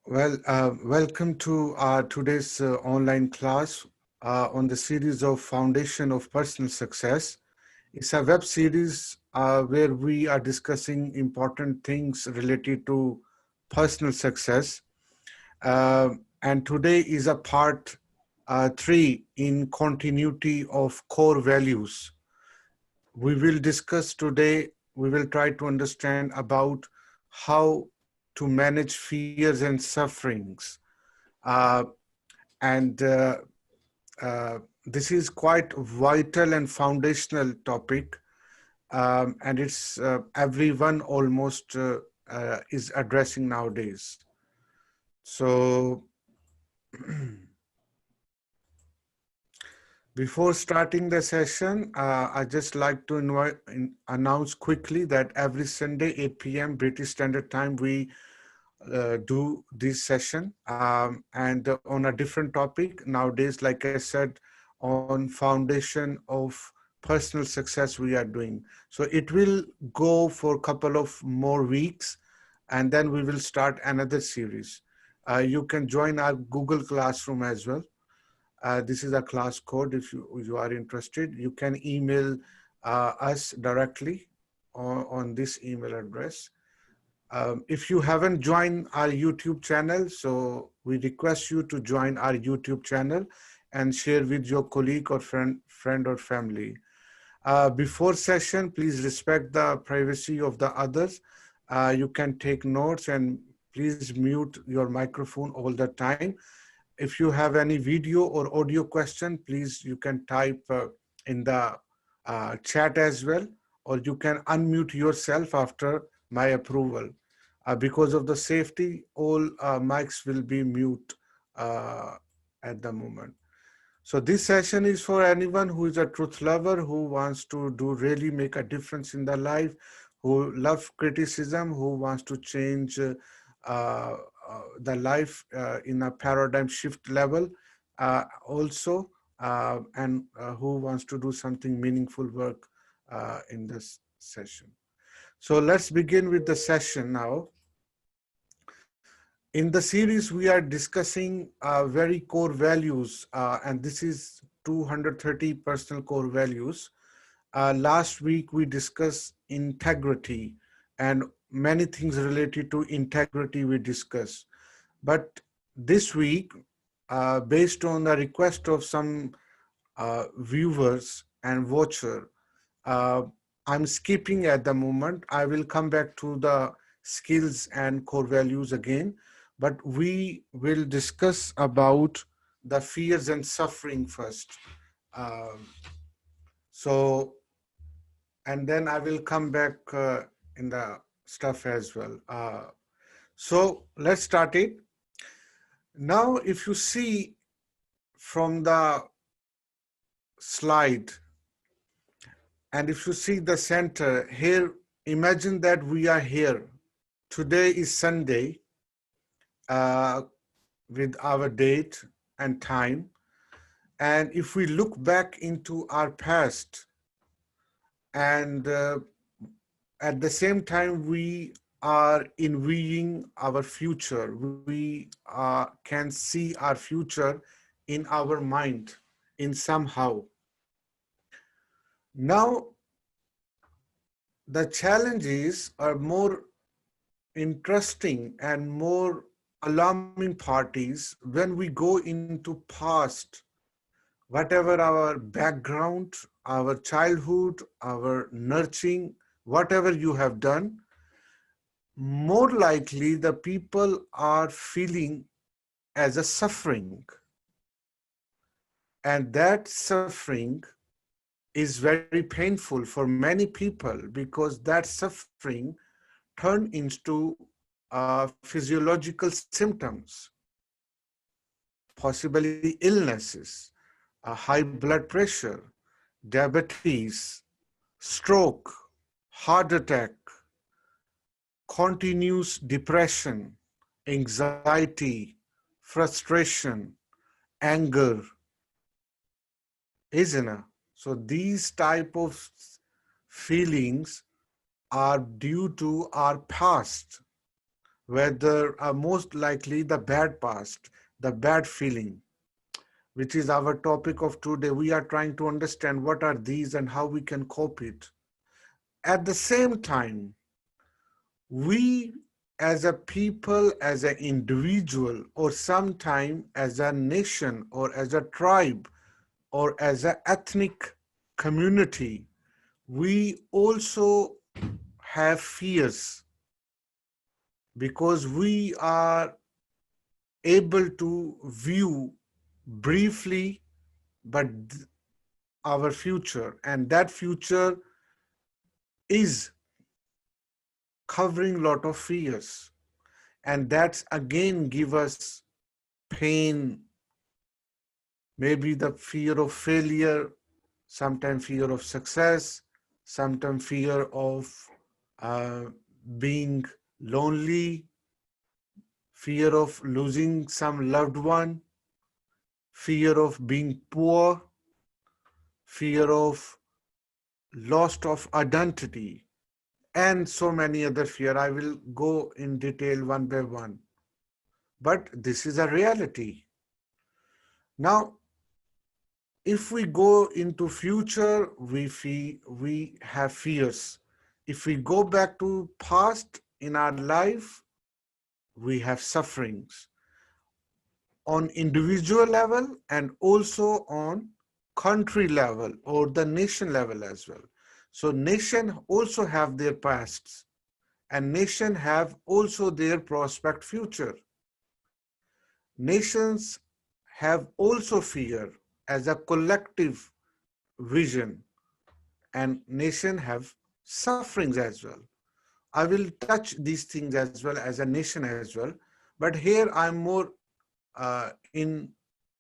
Welcome to today's online class on the series of Foundation of Personal Success. It's a web series where we are discussing important things related to personal success. And today is a part three in continuity of core values. We will try to understand about how to manage fears and sufferings. Uh, and this is quite vital and foundational topic, and it's everyone almost is addressing nowadays. So before starting the session, I just like to announce quickly that every Sunday, 8 p.m. British Standard Time, we do this session and on a different topic nowadays. Like I said, on foundation of personal success we are doing. So it will go for a couple of more weeks, and then we will start another series. You can join our Google Classroom as well. This is a class code. If you are interested, you can email us directly on this email address. If you haven't joined our YouTube channel, so we request you to join our YouTube channel and share with your colleague or friend or family. Before session, please respect the privacy of the others. You can take notes and please mute your microphone all the time. If you have any video or audio question, please you can type in the chat as well, or you can unmute yourself after my approval. Because of the safety, all mics will be mute uh, at the moment. So this session is for anyone who is a truth lover, who wants to do really make a difference in their life, who love criticism, who wants to change uh, the life in a paradigm shift level, and who wants to do something meaningful work in this session. So let's begin with the session now. In the series, we are discussing very core values, and this is 230 personal core values. Last week, we discussed integrity and many things related to integrity we discussed. But this week, based on the request of some viewers and watcher, uh, I'm skipping at the moment. I will come back to the skills and core values again, but we will discuss about the fears and suffering first. Um, so, and then I will come back in the stuff as well. So let's start it. Now, if you see from the slide, and if you see the center here, imagine that we are here. Today is Sunday uh, with our date and time. And if we look back into our past, and at the same time, we are envying our future, we can see our future in our mind in somehow. Now, the challenges are more interesting and more alarming parties when we go into past, whatever our background, our childhood, our nurturing, whatever you have done, more likely the people are feeling as a suffering. And that suffering is very painful for many people, because that suffering turn into physiological symptoms, possibly illnesses, high blood pressure, diabetes, stroke, heart attack, continuous depression, anxiety, frustration, anger, isn't it? So these type of feelings are due to our past. whether most likely the bad past, the bad feeling, which is our topic of today. We are trying to understand what are these and how we can cope it. At the same time, we as a people, as an individual, or sometime as a nation, or as a tribe, or as an ethnic community, we also have fears because we are able to view briefly but our future, and that future is covering a lot of fears, and that's again give us pain, maybe the fear of failure, sometimes fear of success, sometimes fear of uh, being lonely, fear of losing some loved one, fear of being poor, fear of loss of identity, and so many other fear. I will go in detail one by one. But this is a reality. Now, if we go into future, we have fears. If we go back to past in our life, we have sufferings on individual level and also on country level or the nation level as well. So nation also have their pasts and nation have also their prospect future. Nations have also fear as a collective vision, and nation have sufferings as well. I will touch these things as well as a nation as well, but here I'm more in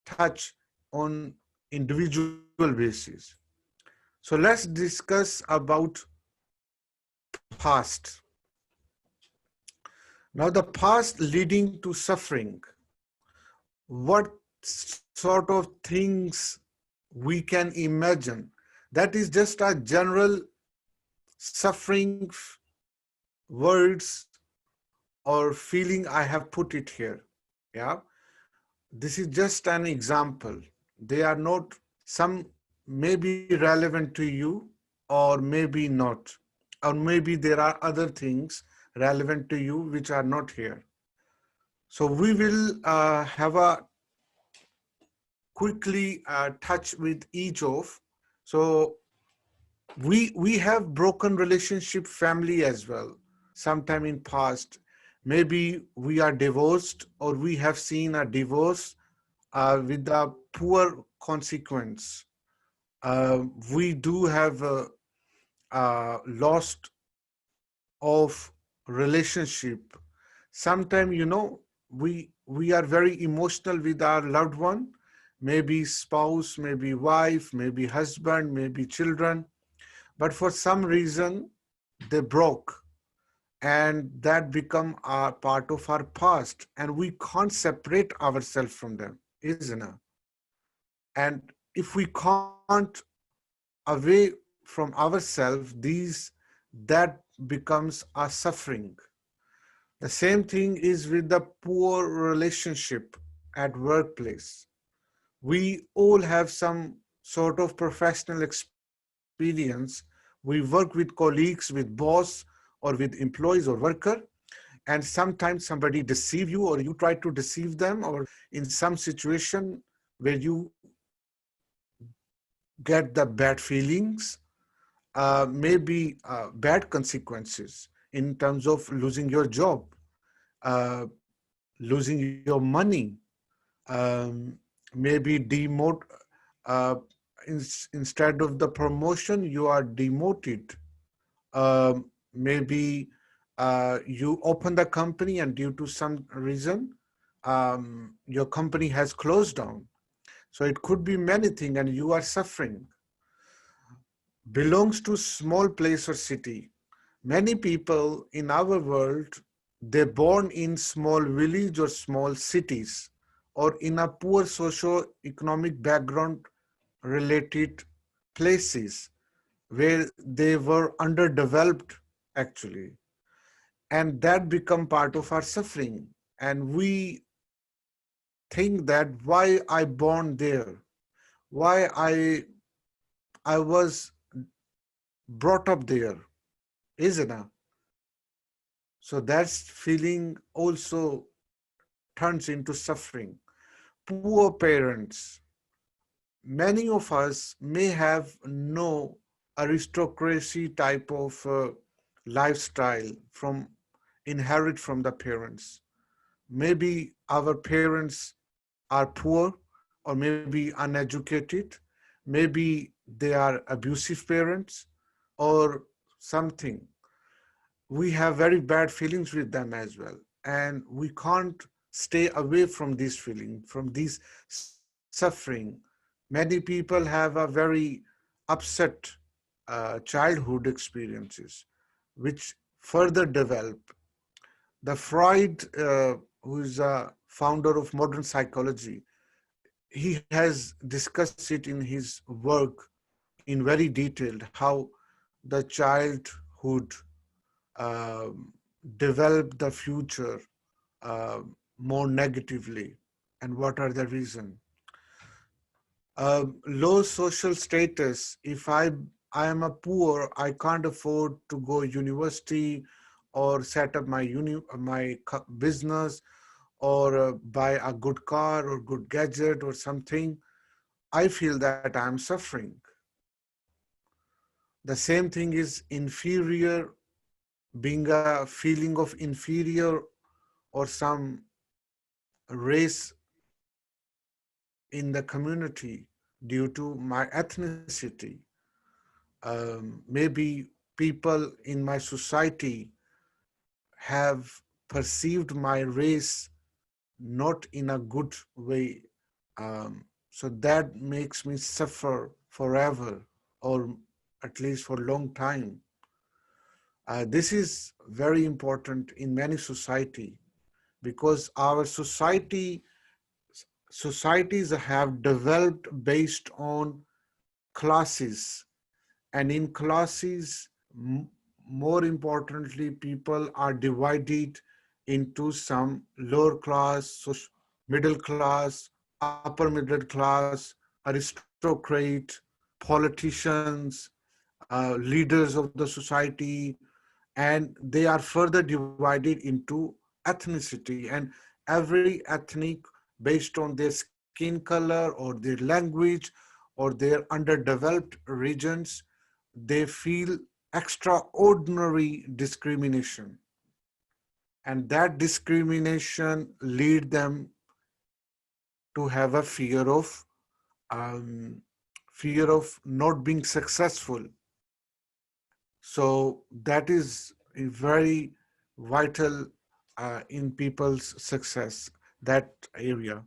touch on individual basis. So let's discuss about past. Now the past leading to suffering. What sort of things we can imagine? That is just a general suffering words or feeling I have put it here. Yeah. This is just an example. They are not, some may be relevant to you or maybe not. Or maybe there are other things relevant to you which are not here. So we will have a quickly touch with each of. So we have broken relationship family as well. Sometime in past, maybe we are divorced or we have seen a divorce with a poor consequence. We do have lost of relationship. Sometimes, we are very emotional with our loved one, maybe spouse, maybe wife, maybe husband, maybe children, but for some reason they broke, and that become a part of our past, and we can't separate ourselves from them, isn't it? And if we can't away from ourselves, that becomes a suffering. The same thing is with the poor relationship at workplace. We all have some sort of professional experience. We work with colleagues, with boss, or with employees or worker, and sometimes somebody deceive you or you try to deceive them, or in some situation where you get the bad feelings, maybe bad consequences in terms of losing your job, uh, losing your money, um, maybe uh, instead of the promotion, you are demoted. Maybe you open the company and due to some reason, your company has closed down. So it could be many things and you are suffering. Belongs to small place or city. Many people in our world, they're born in small village or small cities or in a poor socio-economic background related places where they were underdeveloped actually. and that become part of our suffering. And we think that why I born there, why I was brought up there, isn't it? So that feeling also turns into suffering. Poor parents. Many of us may have no aristocracy type of lifestyle from inherit from the parents. Maybe our parents are poor or maybe uneducated. Maybe they are abusive parents or something. We have very bad feelings with them as well. And we can't stay away from this feeling, from this suffering. Many people have a very upset childhood experiences, which further develop. The Freud, who is a founder of modern psychology, he has discussed it in his work in very detailed how the childhood um, develop the future uh, more negatively, and what are the reason. Low social status. If I am a poor, I can't afford to go university or set up my business or buy a good car or good gadget or something. I feel that I am suffering. The same thing is inferior, being a feeling of inferior or some race in the community due to my ethnicity. Maybe people in my society have perceived my race not in a good way. So that makes me suffer forever or at least for a long time. This is very important in many society because our societies have developed based on classes, and in classes, more importantly, people are divided into some lower class, middle class, upper middle class, aristocrat, politicians, leaders of the society, and they are further divided into ethnicity, and every ethnic based on their skin color or their language or their underdeveloped regions, they feel extraordinary discrimination, and that discrimination lead them to have a um, fear of not being successful. So that is a very vital in people's success, that area.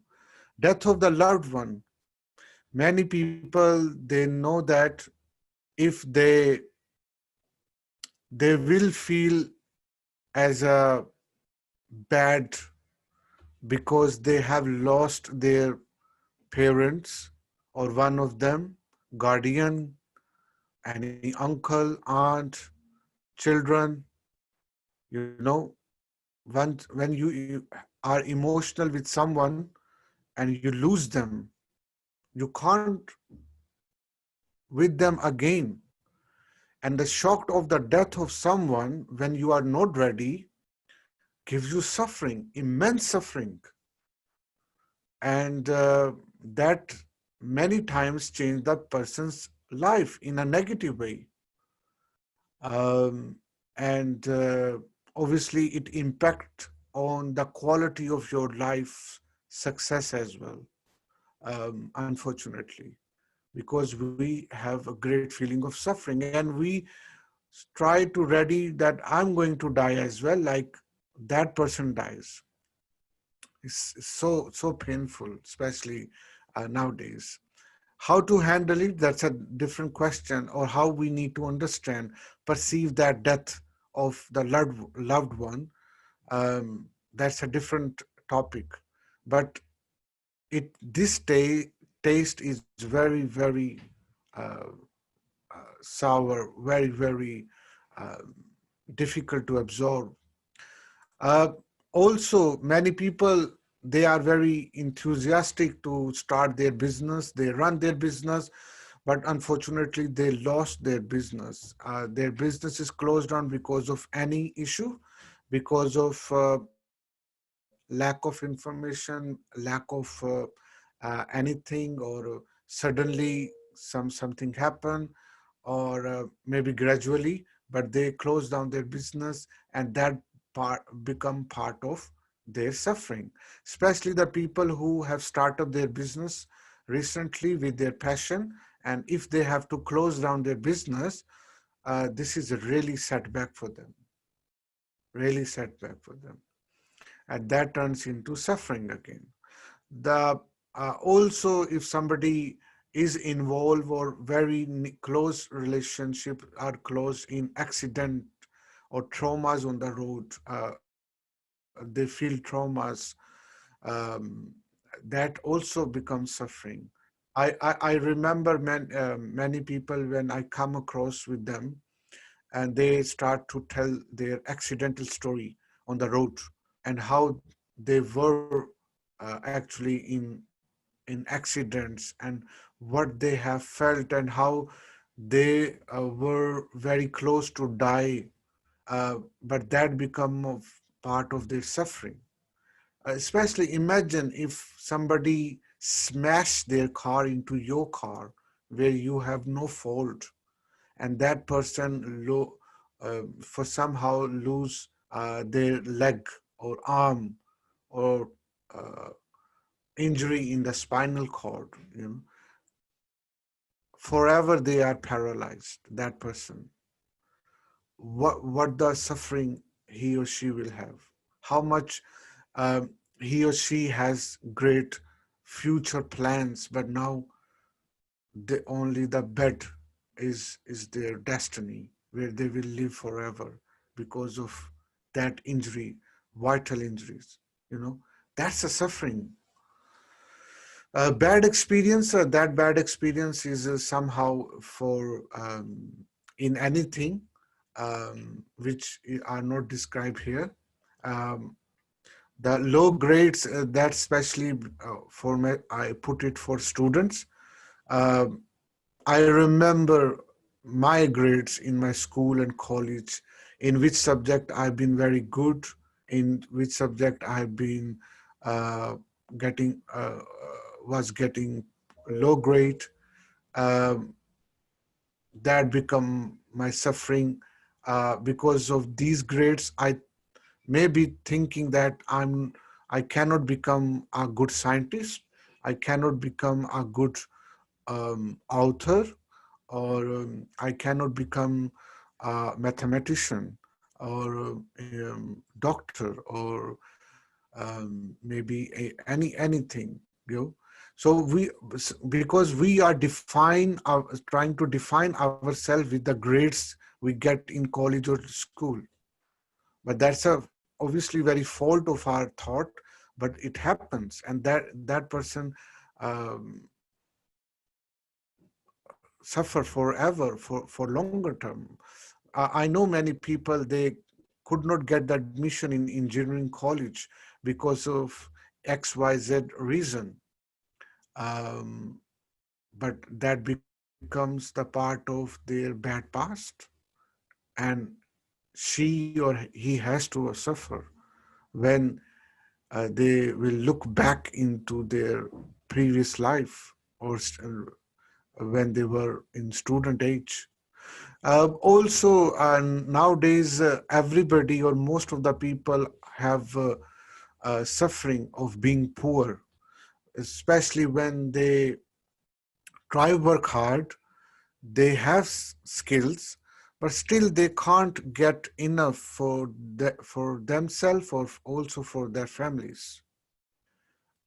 Death of the loved one. Many people, they know that if they will feel as a bad because they have lost their parents or one of them, guardian, any uncle, aunt, children. You know, when you are emotional with someone and you lose them, you can't with them again. And the shock of the death of someone when you are not ready gives you suffering, immense suffering. And that many times change the person's life in a negative way. Um, and obviously it impact on the quality of your life success as well, unfortunately, because we have a great feeling of suffering and we try to ready that I'm going to die as well, like that person dies. It's so painful, especially nowadays. How to handle it, that's a different question, or how we need to understand, perceive that death of the loved one. That's a different topic. But this taste is very uh, sour, very difficult to absorb. Uh, Also, many people, they are very enthusiastic to start their business. They run their business, but unfortunately, they lost their business. Their business is closed down because of any issue, because of lack of information, lack of anything, or suddenly something happened, or maybe gradually, but they close down their business, and that part become part of their suffering. Especially the people who have started their business recently with their passion, and if they have to close down their business, this is a really setback for them, really setback for them, and that turns into suffering again. The Also, if somebody is involved or very close relationship are close in accident or traumas on the road, they feel traumas, um, that also becomes suffering. I remember many people when I come across with them, and they start to tell their accidental story on the road, and how they were actually in accidents, and what they have felt, and how they were very close to die, but that become part of their suffering. Especially imagine if somebody smashed their car into your car where you have no fault, and that person for somehow lose their leg or arm, or uh, injury in the spinal cord, forever they are paralyzed, that person. What the suffering he or she will have, how much he or she has great future plans, but now only the bed is their destiny, where they will live forever because of that injury, vital injuries. You know, that's a suffering. Bad experience. That bad experience is somehow for in anything which are not described here. Um, the low grades, that especially I put it for students. Um I remember my grades in my school and college, in which subject I've been very good, in which subject I've been uh, getting was getting low grade. Um, that become my suffering because of these grades. I may be thinking that I cannot become a good scientist. I cannot become a good author, or I cannot become a mathematician, or doctor, or maybe anything. So because we are trying to define ourselves with the grades we get in college or school, but that's a obviously very fault of our thought, but it happens, and that person um, suffer forever for longer term. I know many people, they could not get the admission in engineering college because of XYZ reason. Um, but that becomes the part of their bad past, and she or he has to suffer when they will look back into their previous life, or when they were in student age. Also, nowadays, everybody or most of the people have suffering of being poor, especially when they try work hard, they have skills, but still they can't get enough for themselves, or also for their families,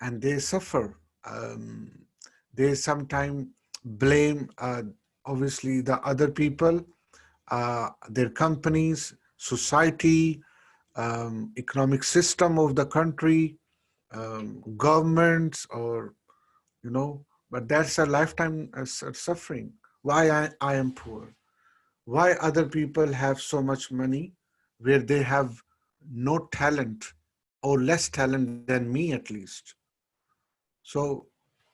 and they suffer. Um, they sometimes blame, obviously, the other people, their companies, society, economic system of the country, governments, or but that's a lifetime suffering. Why I am poor? Why other people have so much money, where they have no talent or less talent than me at least. So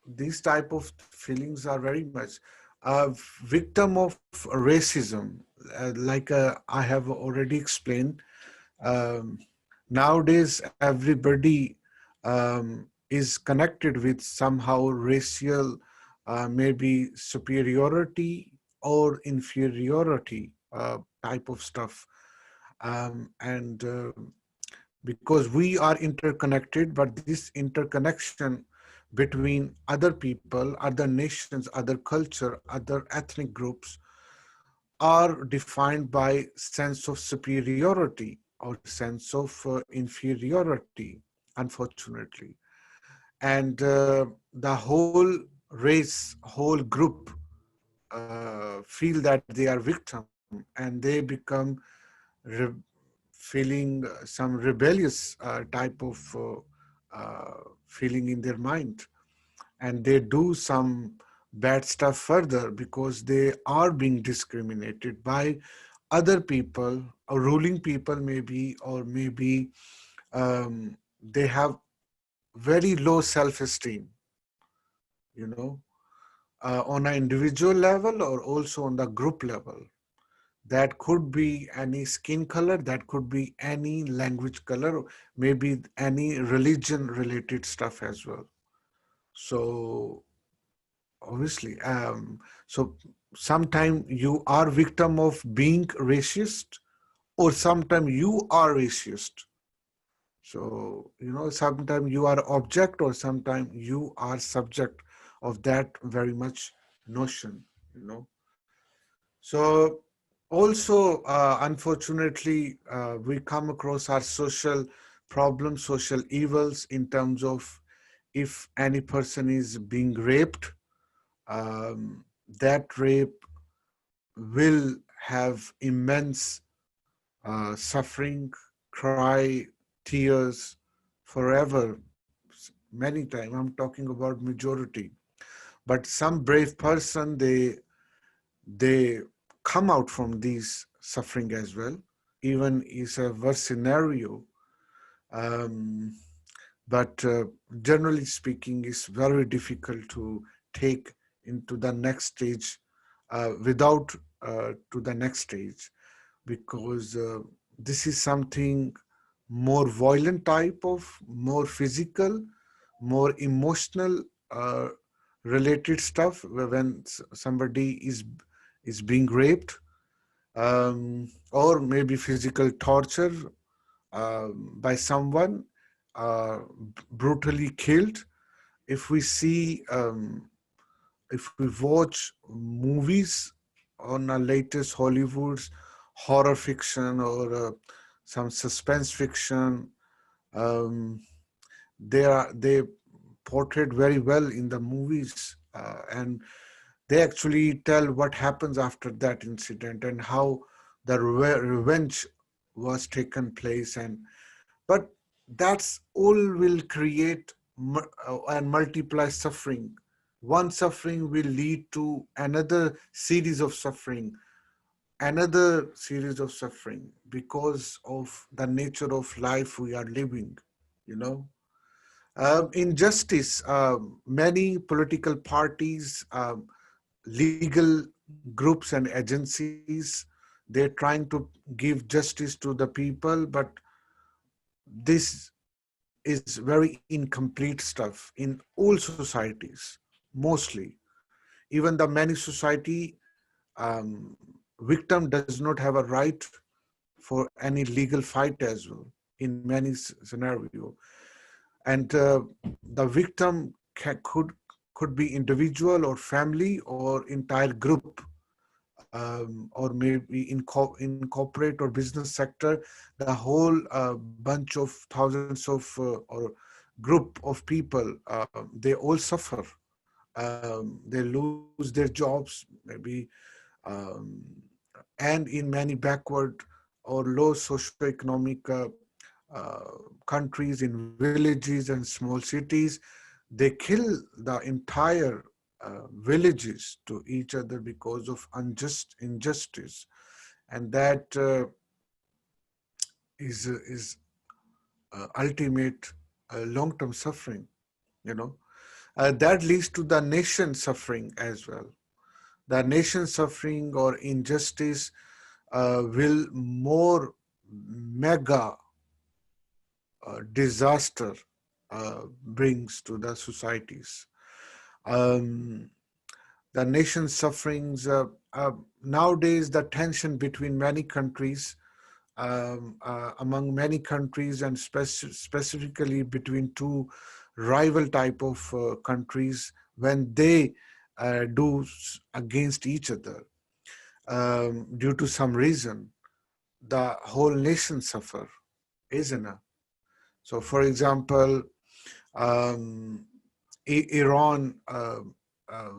these type of feelings are very much a victim of racism. I have already explained, um, nowadays everybody is connected with somehow racial, maybe superiority or inferiority type of stuff. And because we are interconnected, but this interconnection between other people, other nations, other culture, other ethnic groups are defined by sense of superiority or sense of inferiority, unfortunately. And the whole race, whole group feel that they are victim, and they become re- feeling some rebellious type of feeling in their mind, and they do some bad stuff further because they are being discriminated by other people or ruling people, maybe, or maybe they have very low self-esteem, you know, on an individual level or also on the group level. That could be any skin color, that could be any language color, maybe any religion related stuff as well. So obviously, so sometimes you are victim of being racist, or sometimes you are racist. So, sometimes you are object or sometimes you are subject of that very much notion, you know. So also, unfortunately, we come across our social problems, social evils in terms of if any person is being raped, that rape will have immense suffering, cry, tears, forever, many times. I'm talking about majority. But some brave person, they come out from these suffering as well. Even is a worse scenario. Um, but generally speaking, it's very difficult to take into the next stage without to the next stage, because this is something more violent type of, more physical, more emotional uh, related stuff, when somebody is being raped, or maybe physical torture by someone, brutally killed. If we see, if we watch movies on our latest Hollywood's horror fiction or some suspense fiction, um, they portrayed very well in the movies, and they actually tell what happens after that incident and how the revenge was taken place. But that's all will create and multiply suffering. One suffering will lead to another series of suffering, because of the nature of life we are living, you know. Injustice, many political parties, legal groups and agencies, they're trying to give justice to the people, but this is very incomplete stuff in all societies, mostly. Even the many society, victim does not have a right for any legal fight as well in many scenario. And the victim could be individual or family or entire group, or maybe in corporate or business sector, the whole bunch of thousands of or group of people, they all suffer. They lose their jobs, maybe, um, and in many backward or low socioeconomic countries, in villages and small cities, they kill the entire villages to each other because of unjust injustice. And that is ultimate long-term suffering, you know. That leads to the nation suffering as well. The nation suffering or injustice will more mega disaster brings to the societies. Um, the nation sufferings, nowadays the tension between many countries, among many countries and specifically between two rival type of countries when they against each other due to some reason, the whole nation suffer, isn't it? So for example, um, Iran,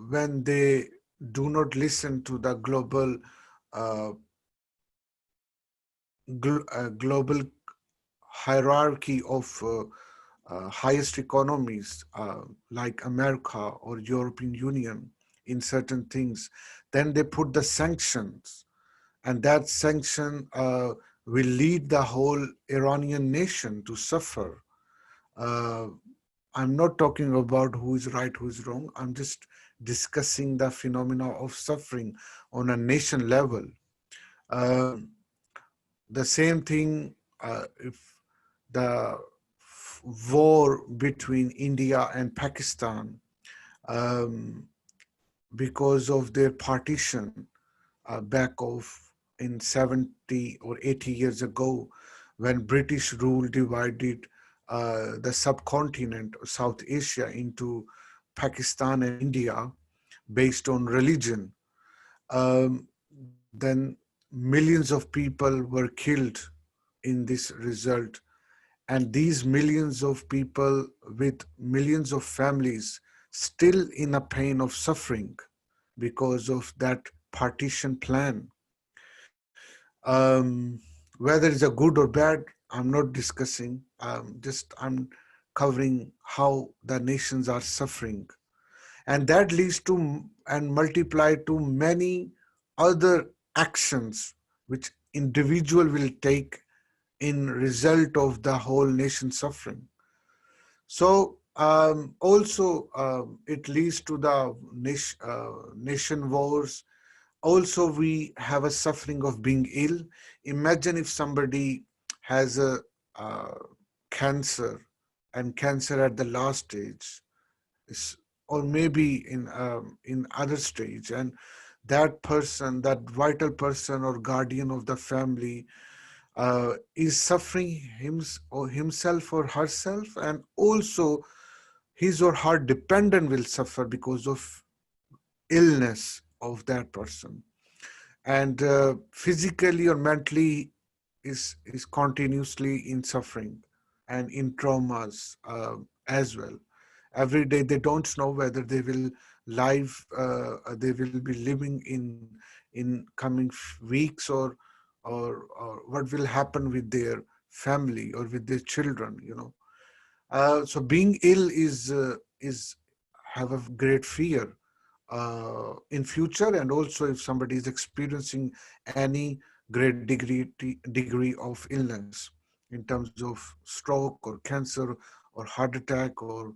when they do not listen to the uh, global hierarchy of highest economies like America or European Union in certain things, then they put the sanctions, and that sanction will lead the whole Iranian nation to suffer. Uh, I'm not talking about who is right, who is wrong. I'm just discussing the phenomena of suffering on a nation level. Um, the same thing if the war between India and Pakistan, um, because of their partition back of in 70 or 80 years ago, when British rule divided the subcontinent, South Asia, into Pakistan and India based on religion. Um, then millions of people were killed in this result. And these millions of people with millions of families still in a pain of suffering because of that partition plan. Um, whether it's a good or bad, I'm not discussing. Just I'm covering how the nations are suffering, and that leads to and multiply to many other actions which individual will take in result of the whole nation suffering. So also it leads to the nation wars. Also, we have a suffering of being ill. Imagine if somebody has a uh, cancer, and cancer at the last stage, is, or maybe in other stage, and that person, that vital person or guardian of the family, is suffering or himself or herself, and also his or her dependent will suffer because of illness of that person, and physically or mentally is continuously in suffering and in traumas as well. Every day they don't know whether they will they will be living in coming weeks, or what will happen with their family or with their children, you know. So being ill is have a great fear in future, and also if somebody is experiencing any great degree of illness in terms of stroke or cancer or heart attack, or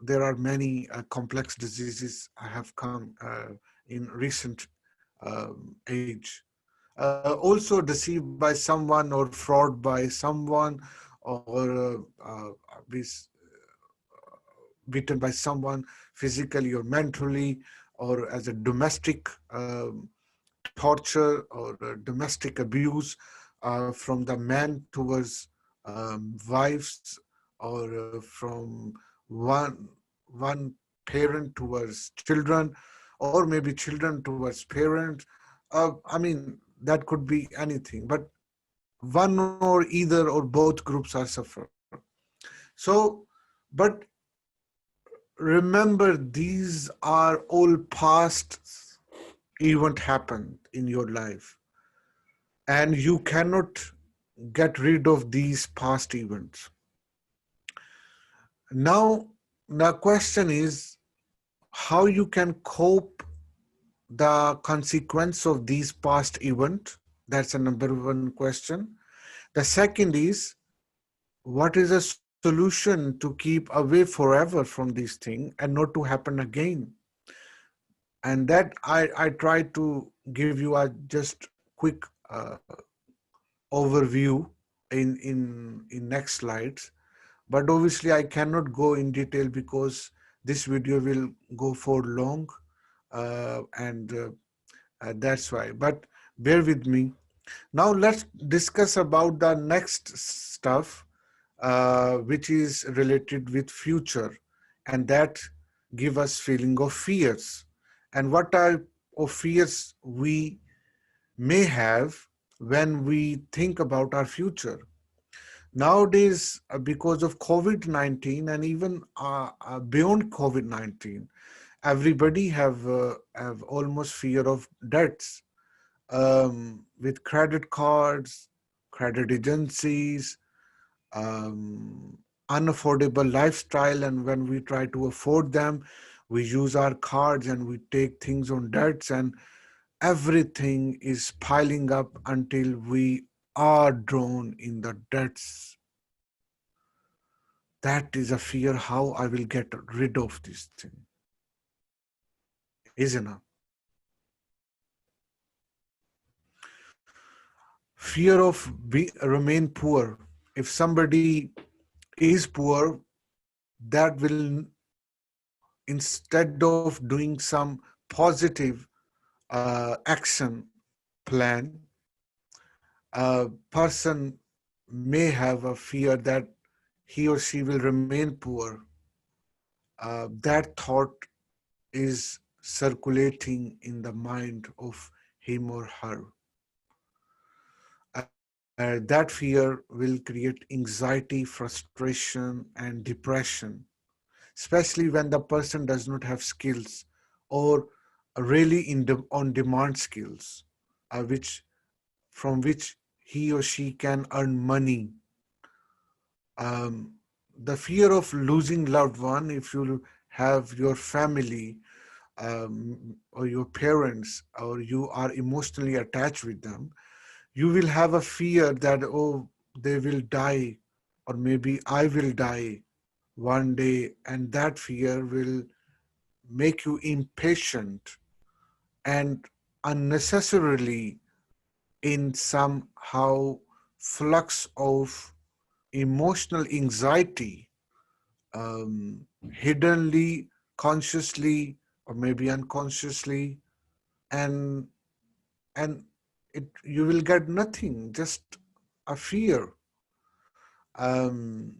there are many complex diseases have come in recent age. Also deceived by someone or fraud by someone, or beaten by someone physically or mentally, or as a domestic torture or domestic abuse from the man towards wives, or from one one parent towards children, or maybe children towards parents. I mean, that could be anything, but one or either or both groups are suffer. So, but remember, these are all past event happened in your life, and you cannot get rid of these past events. Now, the question is how you can cope the consequence of these past event. That's a number one question. The second is, what is a solution to keep away forever from this thing and not to happen again? And that I try to give you a just quick overview in next slides. But obviously, I cannot go in detail because this video will go for long, and that's why. But bear with me. Now let's discuss about the next stuff, which is related with future, and that give us feeling of fears. And what type of fears we may have when we think about our future. Nowadays, because of COVID-19 and even beyond COVID-19, everybody have almost fear of debts, with credit cards, credit agencies, um, unaffordable lifestyle. And when we try to afford them, we use our cards and we take things on debts, and everything is piling up until we are drawn in the debts. That is a fear how I will get rid of this thing, isn't it? Fear of remain poor. If somebody is poor, that will, instead of doing some positive action plan, a person may have a fear that he or she will remain poor. That thought is circulating in the mind of him or her. That fear will create anxiety, frustration, and depression, especially when the person does not have skills or really on demand skills, which from which he or she can earn money. um, the fear of losing loved one, if you have your family, or your parents, or you are emotionally attached with them, you will have a fear that, oh, they will die, or maybe I will die one day, and that fear will make you impatient and unnecessarily in somehow flux of emotional anxiety, hiddenly, consciously, or maybe unconsciously, and and you will get nothing, just a fear, um,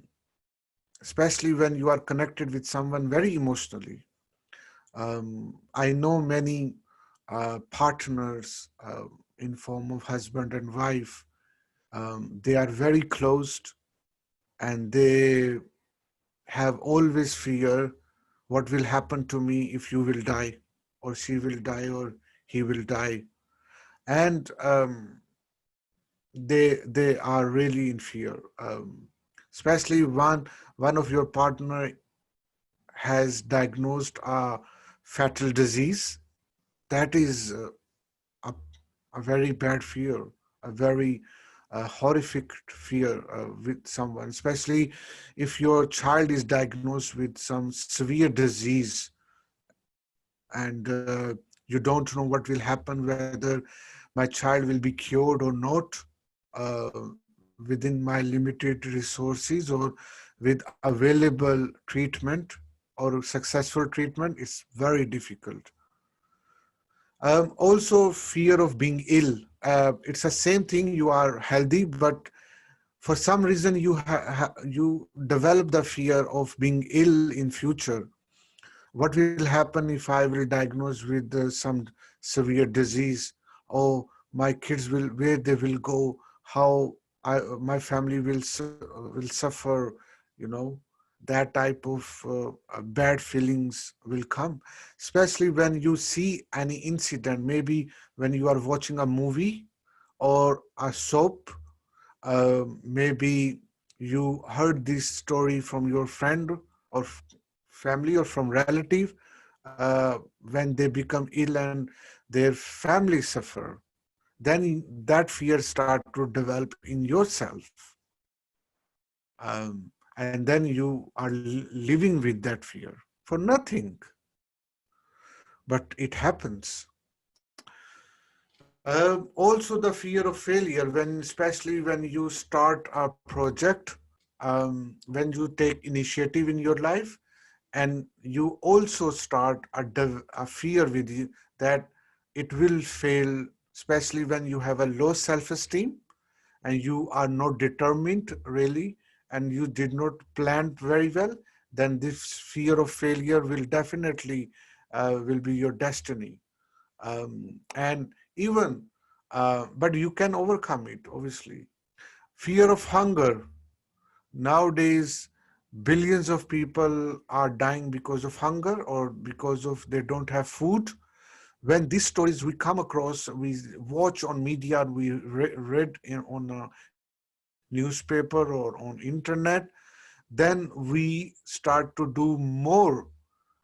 especially when you are connected with someone very emotionally. I know many partners, in form of husband and wife. They are very close, and they have always fear, what will happen to me if you will die, or she will die, or he will die. And they are really in fear, especially one of your partner has diagnosed a fatal disease. That is a, a very bad fear, a very horrific fear with someone, especially if your child is diagnosed with some severe disease, and you don't know what will happen, whether my child will be cured or not, within my limited resources or with available treatment or successful treatment. It's very difficult. Also, fear of being ill. It's the same thing. You are healthy, but for some reason you develop the fear of being ill in future. What will happen if I will diagnose with some severe disease? Or my kids will, where they will go? How my family will suffer? You know, that type of bad feelings will come, especially when you see any incident. Maybe when you are watching a movie or a soap, maybe you heard this story from your friend or family or from relative, when they become ill and their family suffer. then that fear start to develop in yourself. And then you are living with that fear for nothing, but it happens. Also, the fear of failure, when especially when you start a project, when you take initiative in your life, and you also start a fear with you that it will fail, especially when you have a low self-esteem and you are not determined really, and you did not plan very well, then this fear of failure will definitely will be your destiny. And even but you can overcome it, obviously. Fear of hunger. Nowadays, billions of people are dying because of hunger or because of they don't have food. When these stories we come across, we watch on media, we read on a newspaper or on internet, then we start to do more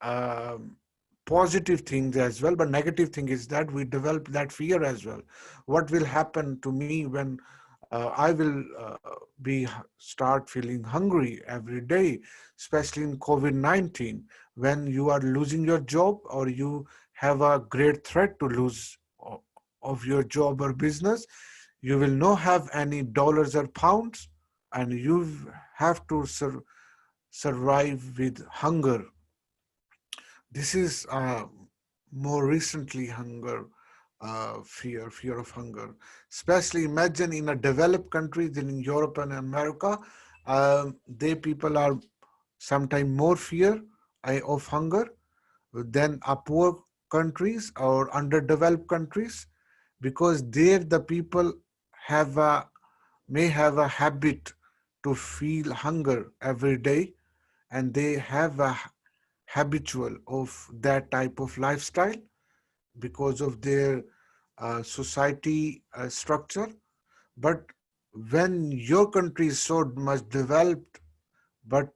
um, positive things as well. But negative thing is that we develop that fear as well. What will happen to me when I will be start feeling hungry every day, especially in COVID-19, when you are losing your job or you have a great threat to lose of your job or business. You will not have any dollars or pounds, and you have to survive with hunger. This is more recently hunger, fear of hunger. Especially imagine in a developed countries in Europe and America, they people are sometimes more fear of hunger than a poor countries or underdeveloped countries, because there the people have a may have a habit to feel hunger every day, and they have a habitual of that type of lifestyle because of their society structure. But when your country is so much developed, but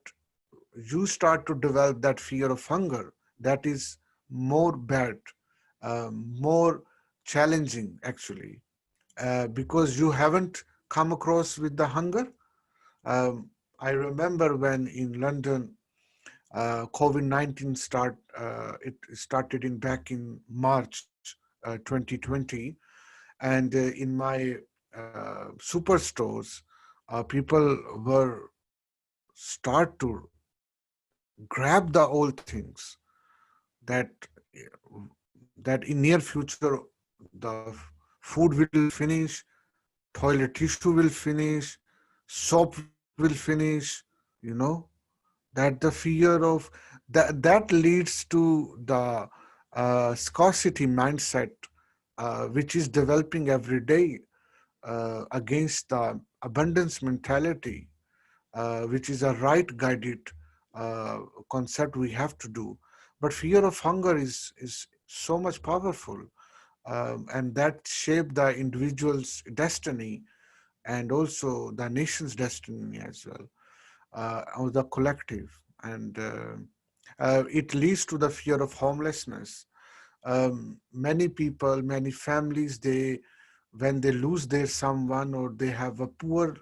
you start to develop that fear of hunger, that is more bad, more challenging actually, because you haven't come across with the hunger. I remember when in London, COVID-19 it started in back in March 2020, and in my superstores, people were start to grab the old things that in near future the food will finish, toilet tissue will finish, soap will finish, you know, that the fear of that leads to the scarcity mindset, which is developing every day against the abundance mentality, which is a right guided uh, concept we have to do. But fear of hunger is so much powerful, and that shape the individual's destiny and also the nation's destiny as well, or the collective. And it leads to the fear of homelessness. Many people, many families, they when they lose their someone or they have a poor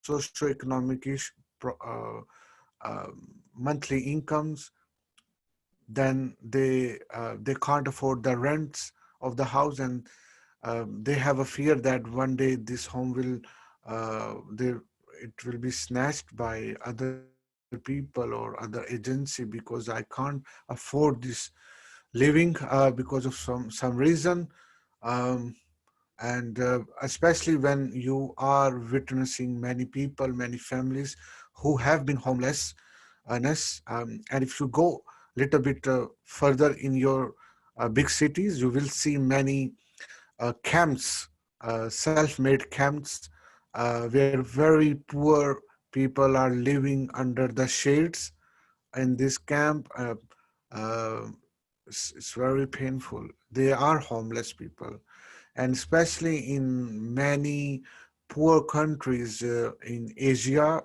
socioeconomic monthly incomes, then they can't afford the rents of the house, and they have a fear that one day this home will it will be snatched by other people or other agency, because I can't afford this living because of some reason. um, and especially when you are witnessing many people, many families who have been homeless, and if you go little bit further in your big cities, you will see many camps, self-made camps, where very poor people are living under the shades in this camp. Uh, it's very painful. They are homeless people, and especially in many poor countries in Asia,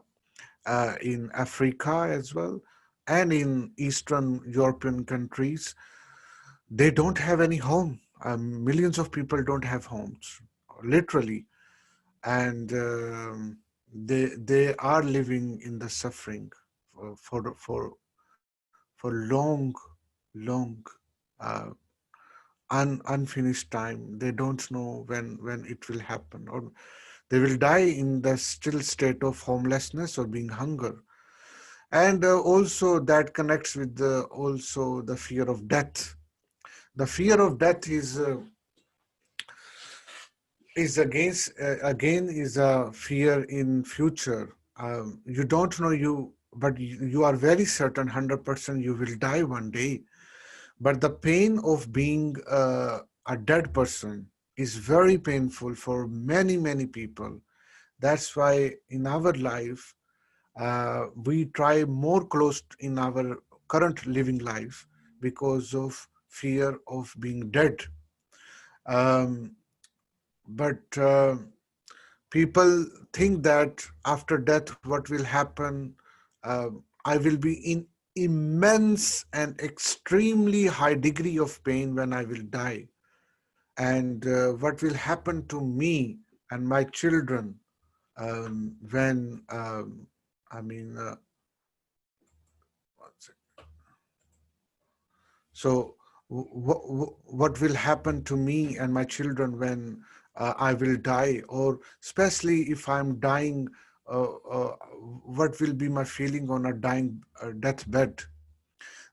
in Africa as well, and in Eastern European countries, they don't have any home. Millions of people don't have homes, literally, and they are living in the suffering for long, long, uh, unfinished time. They don't know when it will happen, or they will die in the still state of homelessness or being hunger. And also that connects with also the fear of death. The fear of death is again is a fear in future. You don't know but you are very certain 100% you will die one day. But the pain of being a dead person is very painful for many people. That's why in our life we try more close in our current living life because of fear of being dead. Um, but people think that after death, what will happen? I will be in immense and extremely high degree of pain when I will die. And what will happen to me and my children when, I mean, one second. So, what will happen to me and my children when I will die, or especially if I'm dying, what will be my feeling on a dying deathbed?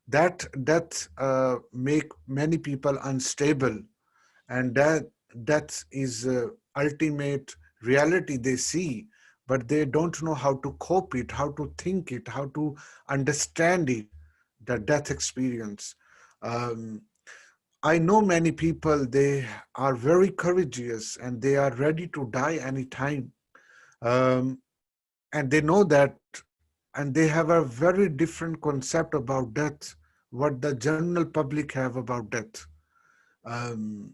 That death make many people unstable, and that is ultimate reality they see, but they don't know how to cope it, how to think it, how to understand it, the death experience. um, I know many people, they are very courageous and they are ready to die anytime. um, and they know that, and they have a very different concept about death what the general public have about death. um,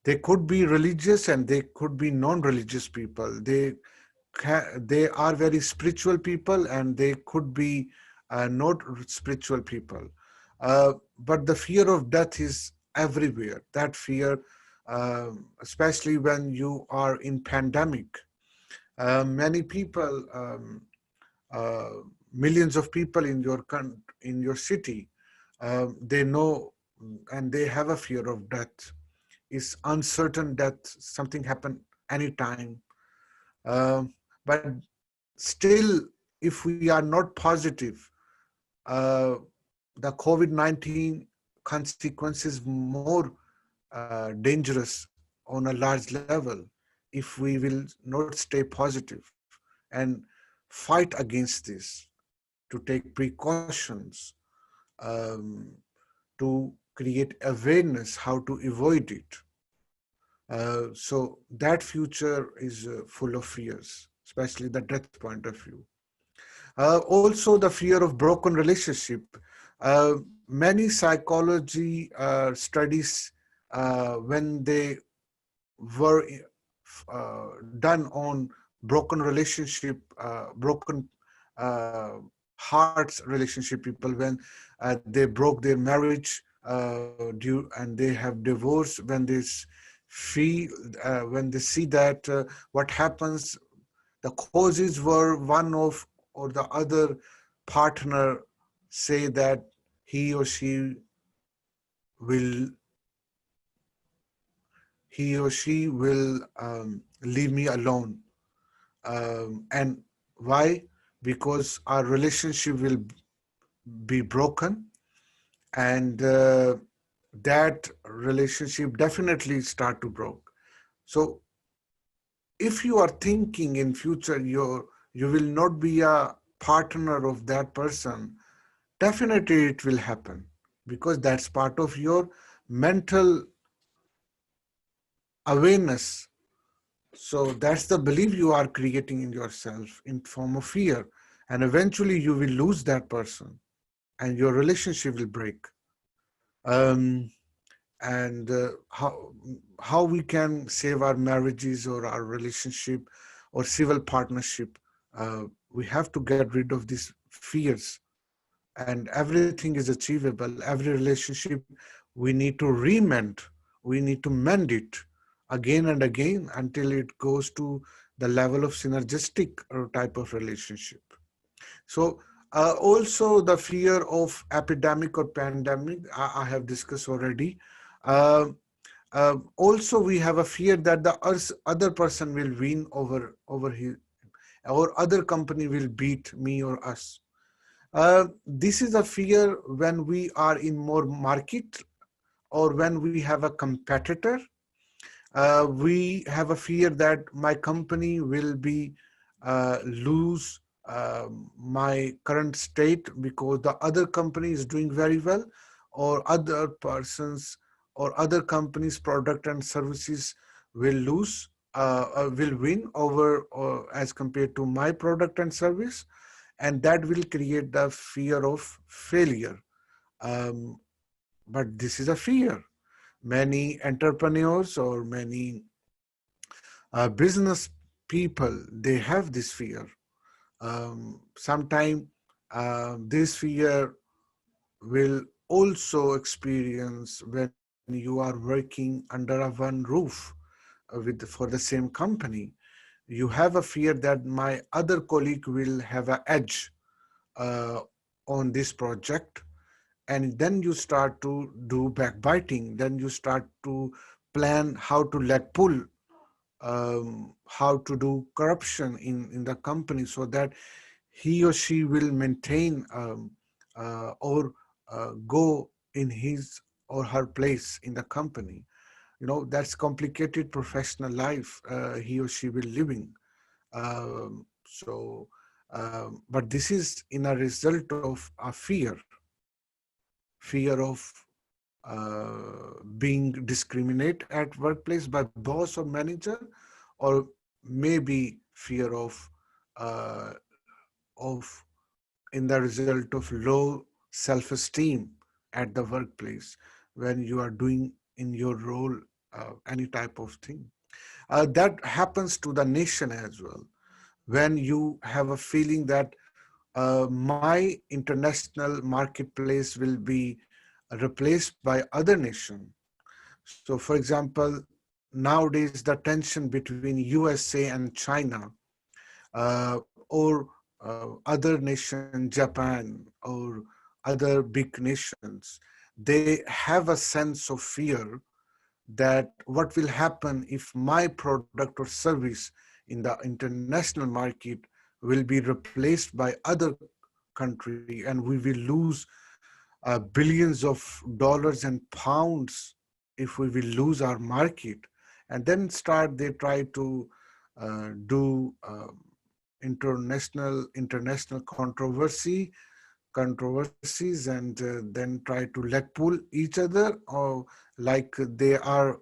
they could be religious and they could be non-religious people. They are very spiritual people and they could be not spiritual people. But the fear of death is everywhere. That fear, especially when you are in pandemic, many people, uh, millions of people in in your city, they know and they have a fear of death. Is uncertain death, something happen anytime. But still, if we are not positive, uh, the COVID-19 consequences more dangerous on a large level if we will not stay positive and fight against this, to take precautions, um, to create awareness how to avoid it. So that future is full of fears, especially the death point of view. Also, the fear of broken relationship. Many psychology studies, when they were done on broken relationship, broken uh, hearts relationship people, when they broke their marriage and they have divorced, when they feel, when they see that what happens, the causes were one of or the other partner say that he or she will he or she will leave me alone. And why? Because our relationship will be broken, and that relationship definitely start to broke. So if you are thinking in future you will not be a partner of that person, definitely it will happen, because that's part of your mental awareness. So that's the belief you are creating in yourself in form of fear, and eventually you will lose that person and your relationship will break. um, and how we can save our marriages or our relationship or civil partnership, we have to get rid of these fears, and everything is achievable. Every relationship we need to remend We need to mend it again and again until it goes to the level of synergistic type of relationship. So also the fear of epidemic or pandemic, I have discussed already. Uh, Also, we have a fear that the other person will win over his, or other company will beat me or us. This is a fear when we are in more market or when we have a competitor. We have a fear that my company will be lose my current state because the other company is doing very well, or other persons or other companies' product and services will lose, will win over or as compared to my product and service, and that will create the fear of failure. Um, but this is a fear. Many entrepreneurs or many business people, they have this fear. Sometimes this fear will also experience when you are working under a one roof for the same company. You have a fear that my other colleague will have an edge uh, on this project, and then you start to do backbiting. Then you start to plan how to leg pull, how to do corruption in the company so that he or she will maintain or go in his or her place in the company. That's complicated professional life he or she will living. But this is in a result of a fear of being discriminated at workplace by boss or manager, or maybe fear uh, of in the result of low self-esteem at the workplace when you are doing in your role any type of thing. That happens to the nation as well. When you have a feeling that my international marketplace will be replaced by other nation. So, for example, nowadays the tension between USA and China, or other nation, Japan, or other big nations, they have a sense of fear that what will happen if my product or service in the international market will be replaced by other country, and we will lose billions of dollars and pounds if we will lose our market. And then they try to do international controversies, and then try to leg pull each other, or like they are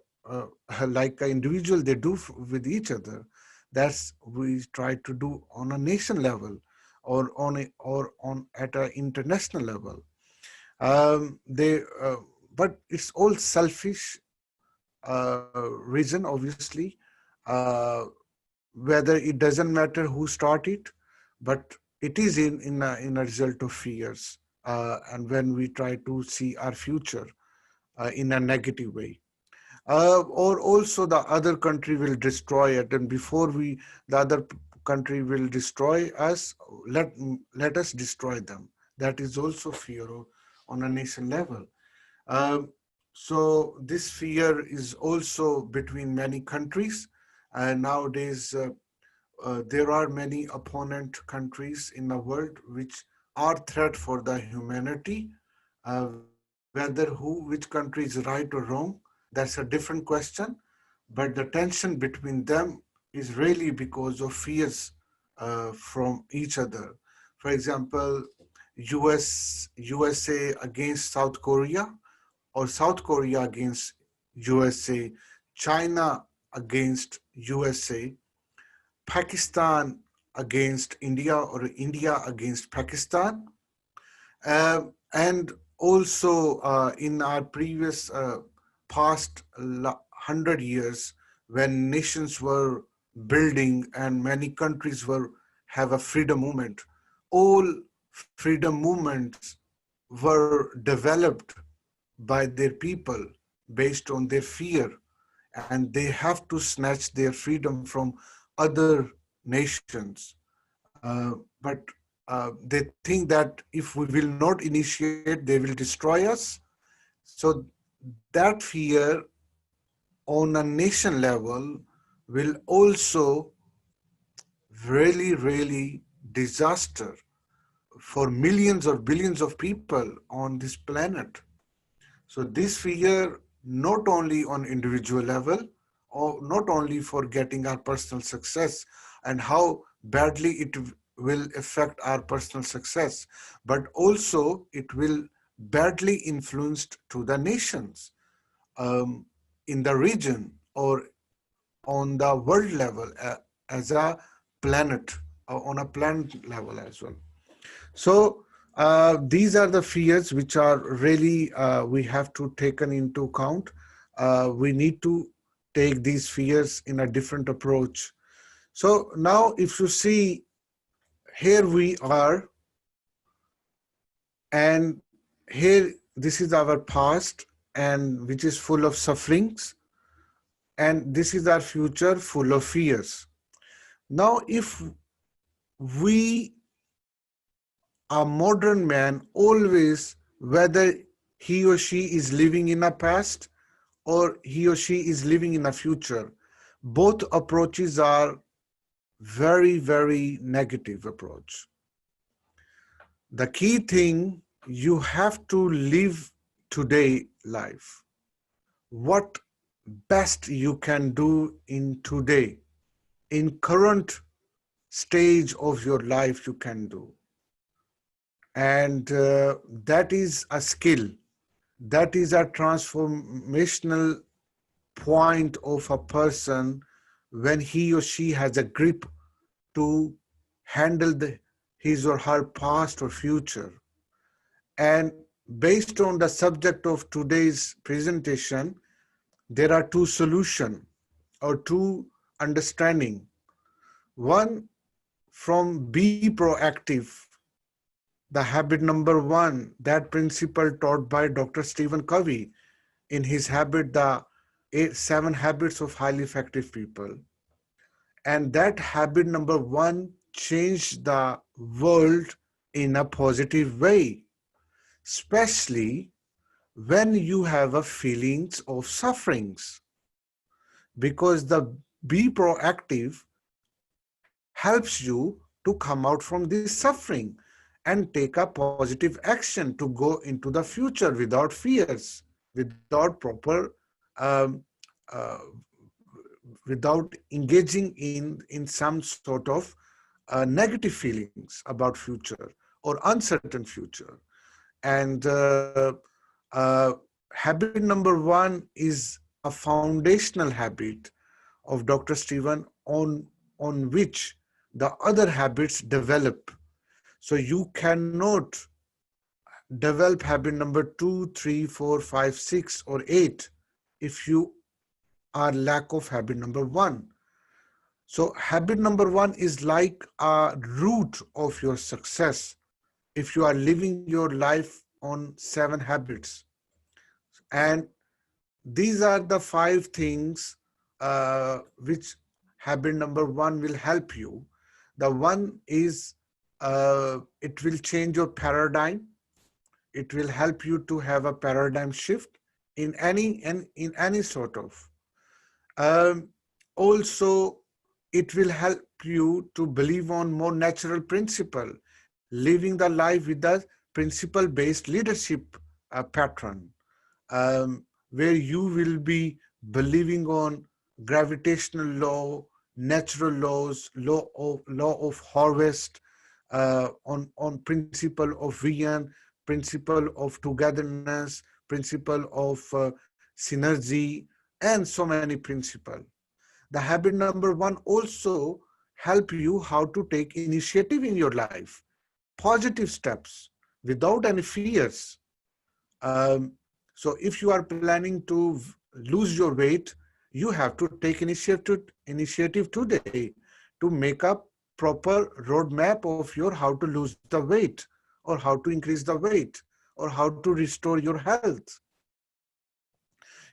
like an individual they do with each other. That's we try to do on a nation level, or on at an international level. They But it's all selfish reason, obviously. uh, Whether it doesn't matter who start it, but it is in a result of fears, and when we try to see our future in a negative way, or also the other country will destroy it, and before the other country will destroy us, let us destroy them. That is also fear on a nation level. um, so this fear is also between many countries, and nowadays there are many opponent countries in the world which are threat for the humanity. Whether which country is right or wrong, that's a different question. But the tension between them is really because of fears from each other. For example, USA against South Korea, or South Korea against USA, China against USA, Pakistan against India, or India against Pakistan. And also in our previous past 100 years, when nations were building and many countries were have a freedom movement, all freedom movements were developed by their people, based on their fear, and they have to snatch their freedom from other nations. But they think that if we will not initiate, they will destroy us. So that fear on a nation level will also really, really disaster for millions or billions of people on this planet. So this fear, not only on individual level, or not only for getting our personal success and how badly it will affect our personal success, but also it will badly influenced to the nations, um, in the region or on the world level, as a planet, on a planet level as well. So these are the fears which are really we have to taken into account. We need to take these fears in a different approach. So now if you see, here we are, and here this is our past, and which is full of sufferings, and this is our future full of fears. Now if we, a modern man, always, whether he or she is living in a past or he or she is living in a future, both approaches are very, very negative approach. The key thing, you have to live today life. What best you can do in today, in current stage of your life you can do. And that is a skill. That is a transformational point of a person when he or she has a grip to handle his or her past or future. And based on the subject of today's presentation, there are two solutions or two understanding. One, from be proactive, the habit number one, that principle taught by Dr. Stephen Covey in his habit, the 7 habits of highly effective people. And that habit number one changed the world in a positive way, especially when you have a feelings of sufferings, because the be proactive helps you to come out from this suffering and take a positive action to go into the future without fears, without proper um, uh, without engaging in some sort of negative feelings about future or uncertain future. And habit number one is a foundational habit of Dr. Stephen, on which the other habits develop. So you cannot develop habit number 2, 3, 4, 5, 6, or 8 if you are lack of habit number one. So habit number one is like a root of your success if you are living your life on 7 habits. And these are the 5 things which habit number one will help you. The one is it will change your paradigm. It will help you to have a paradigm shift in any sort of. Um, Also, it will help you to believe on more natural principle, living the life with the principle-based leadership pattern, where you will be believing on gravitational law, natural laws, law of harvest, on principle of vision, principle of togetherness, principle of synergy, and so many principles. The habit number one also help you how to take initiative in your life, positive steps without any fears. Um, so if you are planning to lose your weight, you have to take initiative today to make a proper roadmap of your how to lose the weight, or how to increase the weight, or how to restore your health.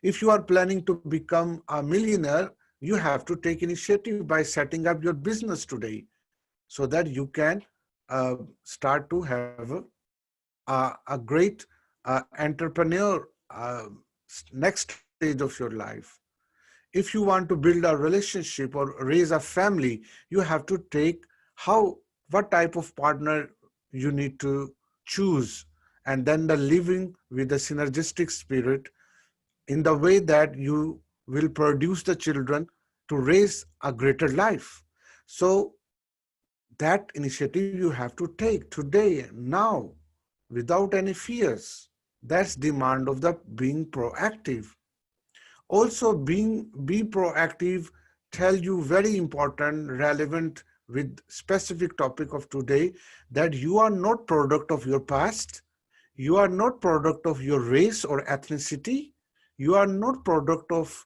If you are planning to become a millionaire, you have to take initiative by setting up your business today so that you can start to have a great entrepreneur next stage of your life. If you want to build a relationship or raise a family, you have to take what type of partner you need to choose, and then the living with the synergistic spirit in the way that you will produce the children to raise a greater life. So that initiative you have to take today, now, without any fears. That's demand of the being proactive. Also, be proactive tell you very important, relevant with specific topic of today, that you are not product of your past, you are not product of your race or ethnicity, you are not product of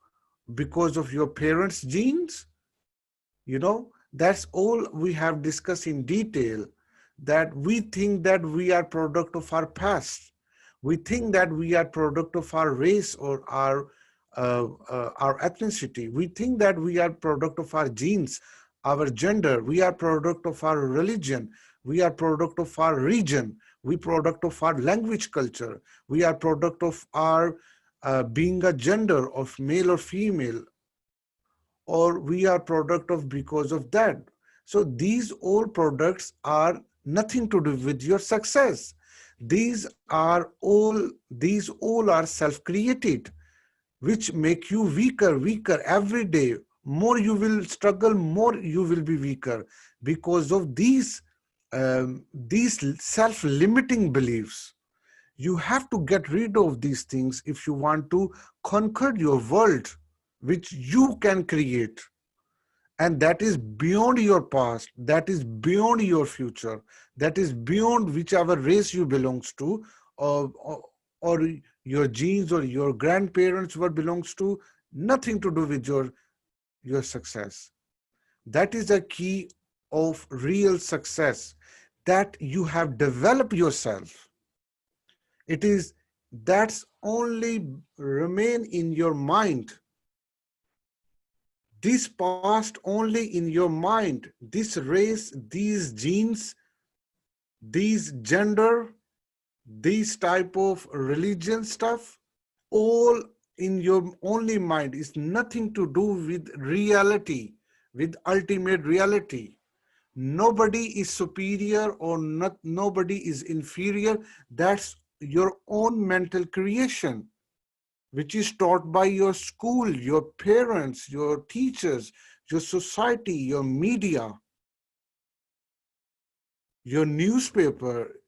because of your parents' genes. That's all we have discussed in detail, that we think that we are product of our past. We think that we are product of our race or our ethnicity. We think that we are product of our genes, our gender. We are product of our religion. We are product of our region. We product of our language culture. We are product of our being a gender of male or female, or we are product of because of that. So these all products are nothing to do with your success. These all are self-created, which make you weaker every day. More you will struggle, more you will be weaker because of these self-limiting beliefs. You have to get rid of these things if you want to conquer your world, which you can create. And that is beyond your past, that is beyond your future, that is beyond whichever race you belongs to, or your genes or your grandparents what belongs to, nothing to do with your success. That is a key of real success, that you have developed yourself. It is that's only remain in your mind. This past only in your mind, this race, these genes, these gender, these type of religion stuff, all in your only mind, is nothing to do with reality, with ultimate reality. Nobody is superior or not, nobody is inferior. That's your own mental creation, which is taught by your school, your parents, your teachers, your society, your media, your newspaper,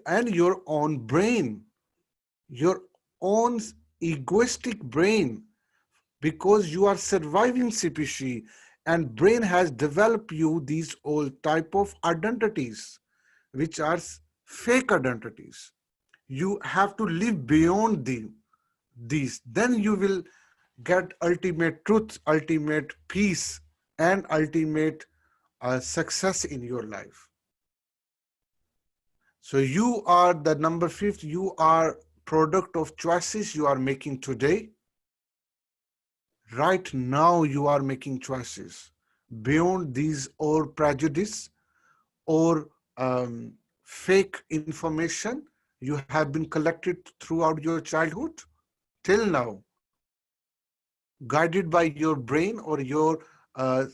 and your own brain, your own egoistic brain, because you are surviving species, and brain has developed you these all type of identities, which are fake identities. You have to live beyond these. Then you will get ultimate truth, ultimate peace, and ultimate success in your life. So you are the number fifth, you are product of choices you are making today. Right now you are making choices beyond these or prejudice or fake information you have been collected throughout your childhood till now, guided by your brain or your uh,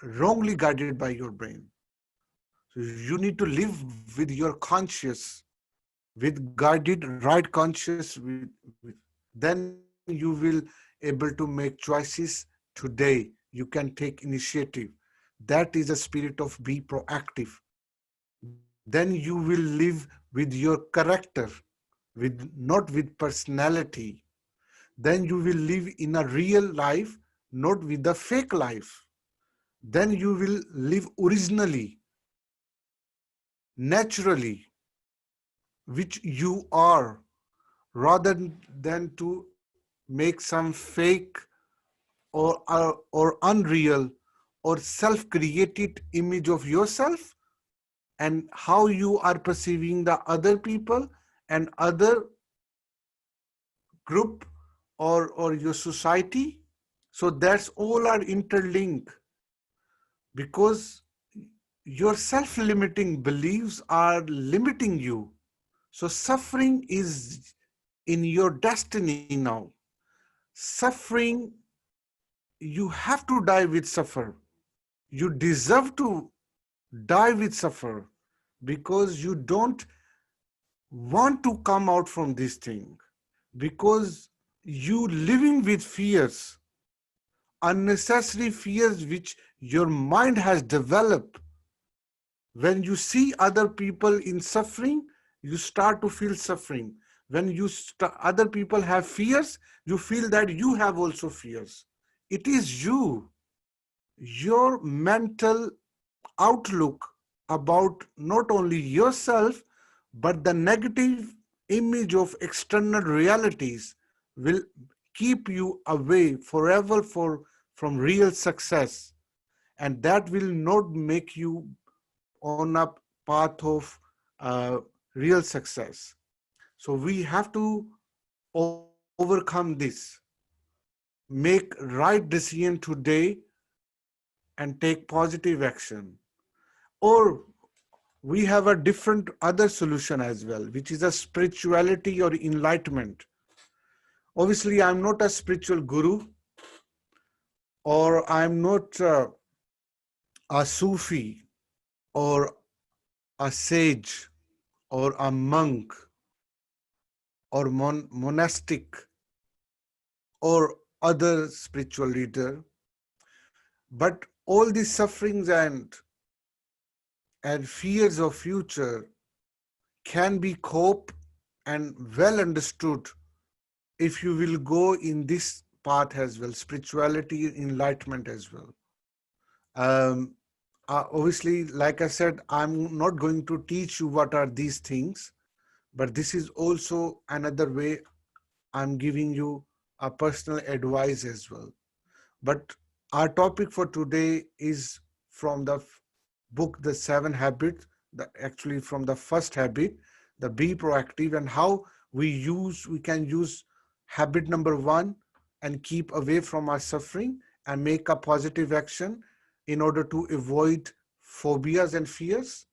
wrongly guided by your brain. So you need to live with your conscious, with guided right conscious. Then you will able to make choices today. You can take initiative. That is a spirit of be proactive. Then you will live with your character, not with personality. Then you will live in a real life, not with the fake life. Then you will live originally, naturally, which you are, rather than to make some fake or unreal or self-created image of yourself, and how you are perceiving the other people and other group, or your society. So that's all are interlinked, because your self-limiting beliefs are limiting you. So suffering is in your destiny now. Suffering, you have to die with suffer. You deserve to die with suffer, because you don't want to come out from this thing, because you living with fears, unnecessary fears which your mind has developed. When you see other people in suffering, you start to feel suffering. When other people have fears, you feel that you have also fears. It is you, your mental outlook about not only yourself, but the negative image of external realities will keep you away forever from real success. And that will not make you on a path of real success. So we have to overcome this, make right decision today, and take positive action. Or we have a different other solution as well, which is a spirituality or enlightenment. Obviously, I'm not a spiritual guru, or I'm not a Sufi, or a sage, or a monk, or monastic, or other spiritual leader. But all these sufferings and fears of future can be coped and well understood if you will go in this path as well, spirituality, enlightenment as well. Um, Obviously, like I said, I'm not going to teach you what are these things, but this is also another way I'm giving you a personal advice as well. But our topic for today is from the book, The Seven Habits, actually from the first habit, the be proactive, and how we can use habit number one and keep away from our suffering and make a positive action in order to avoid phobias and fears.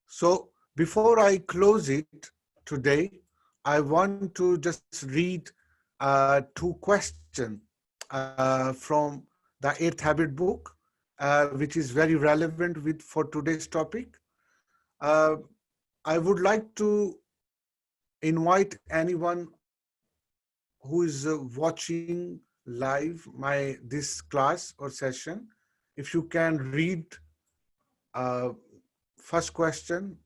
So before I close it today, I want to just read two questions from the Eighth Habit book, which is very relevant for today's topic. Uh, I would like to invite anyone who is watching live this class or session, if you can read uh, first question.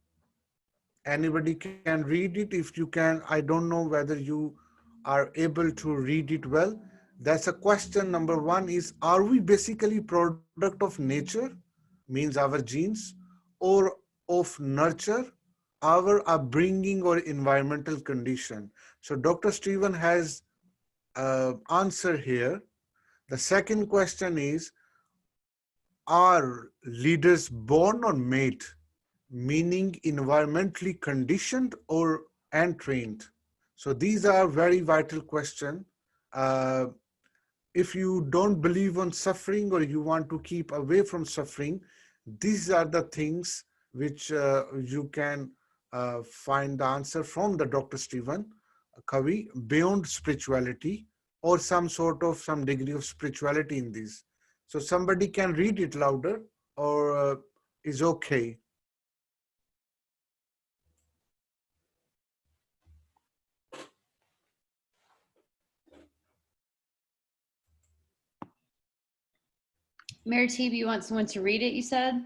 Anybody can read it. If you can, I don't know whether you are able to read it well. That's a question. Number one is, are we basically product of nature, means our genes, or of nurture, our upbringing or environmental condition? So Dr. Stephen has answer here. The second question is, are leaders born or made, meaning environmentally conditioned or and trained? So these are very vital questions. Uh, if you don't believe on suffering, or you want to keep away from suffering, these are the things which you can find the answer from the Dr. Stephen Covey, beyond spirituality, or some degree of spirituality in this. So somebody can read it louder, or is okay. Mary T, you want someone to read it, you said?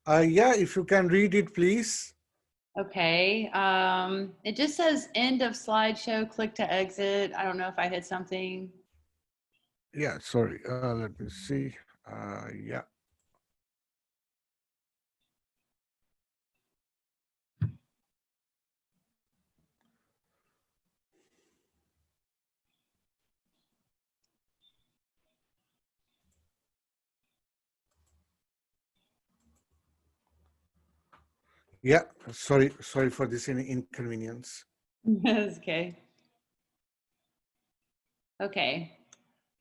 Yeah, if you can read it, please. Okay. It just says end of slideshow, click to exit. I don't know if I hit something. Yeah, sorry. Let me see. Yeah. Yeah, sorry for this inconvenience. That's okay. Okay.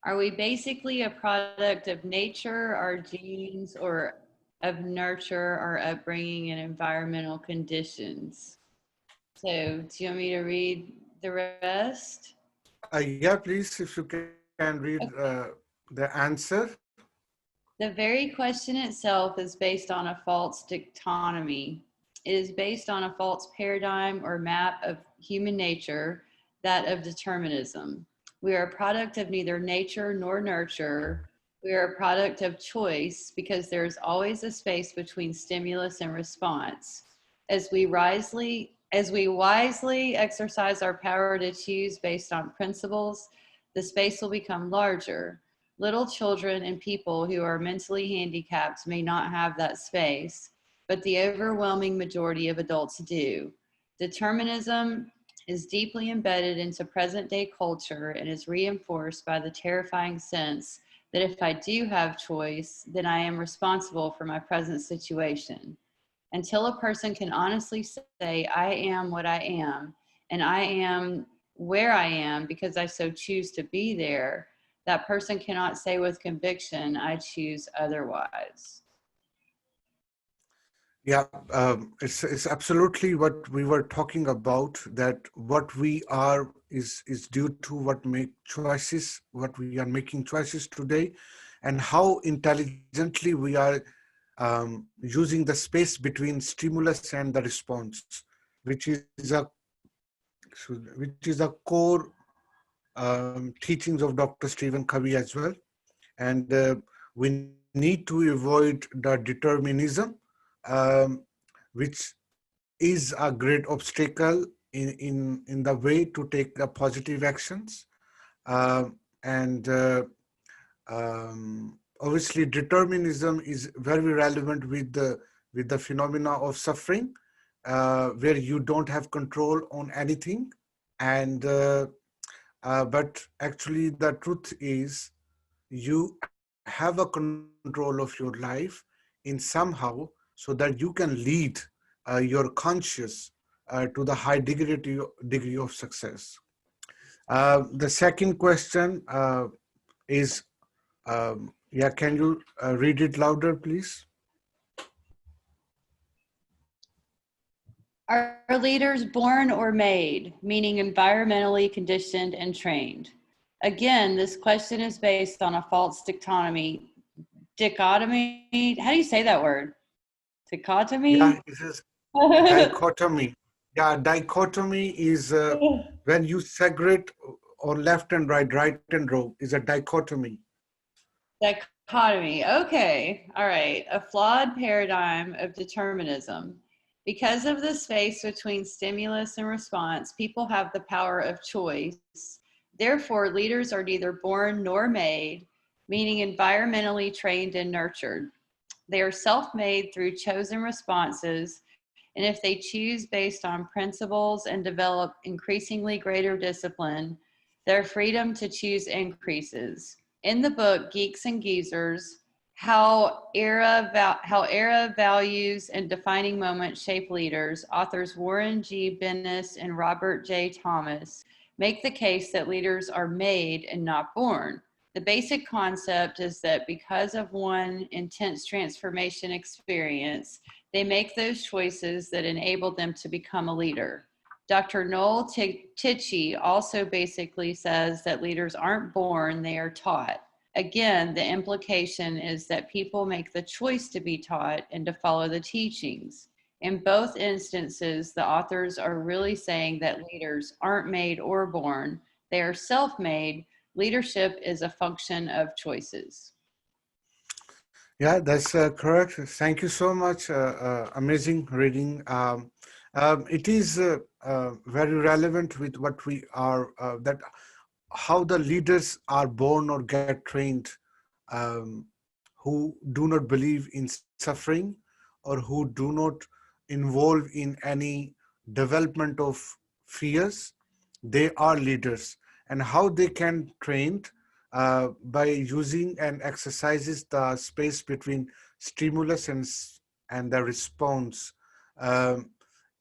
Are we basically a product of nature, our genes, or of nurture, our upbringing, and environmental conditions? So, do you want me to read the rest? Yeah, please, if you can read the answer. The very question itself is based on a false dichotomy. It is based on a false paradigm or map of human nature, that of determinism. We are a product of neither nature nor nurture. We are a product of choice because there is always a space between stimulus and response. As we wisely exercise our power to choose based on principles, the space will become larger. Little children and people who are mentally handicapped may not have that space, but the overwhelming majority of adults do. Determinism is deeply embedded into present day culture and is reinforced by the terrifying sense that if I do have choice, then I am responsible for my present situation. Until a person can honestly say, I am what I am, and I am where I am because I so choose to be there, that person cannot say with conviction, I choose otherwise. Yeah, it's absolutely what we were talking about. That what we are is due to what make choices, what we are making choices today, and how intelligently we are using the space between stimulus and the response, which is a core teachings of Dr. Stephen Covey as well. And we need to avoid the determinism, um, which is a great obstacle in the way to take the positive actions. And obviously, determinism is very relevant with the phenomena of suffering, where you don't have control on anything. And but actually, the truth is, you have a control of your life in somehow, so that you can lead your conscious to the high degree of success. The second question is, yeah, can you read it louder, please? Are leaders born or made, meaning environmentally conditioned and trained? Again, this question is based on a false dichotomy. How do you say that word? Yeah, Dichotomy? it is dichotomy. Yeah, dichotomy is when you segregate on left and right and wrong is a dichotomy. Dichotomy. Okay. All right. A flawed paradigm of determinism. Because of the space between stimulus and response, people have the power of choice. Therefore, leaders are neither born nor made, meaning environmentally trained and nurtured. They are self made through chosen responses, and if they choose based on principles and develop increasingly greater discipline, their freedom to choose increases. In the book Geeks and Geezers, how era values and defining moments shape leaders, authors Warren G. Bennis and Robert J. Thomas make the case that leaders are made and not born. The basic concept is that because of one intense transformation experience, they make those choices that enable them to become a leader. Dr. Noel Tichy also basically says that leaders aren't born, they are taught. Again, the implication is that people make the choice to be taught and to follow the teachings. In both instances, the authors are really saying that leaders aren't made or born, they are self made. Leadership is a function of choices. Yeah, that's correct. Thank you so much. Amazing reading. It is very relevant with what we are, that how the leaders are born or get trained, um, who do not believe in suffering or who do not involve in any development of fears. They are leaders, and how they can trained by using and exercises the space between stimulus and the response. Um,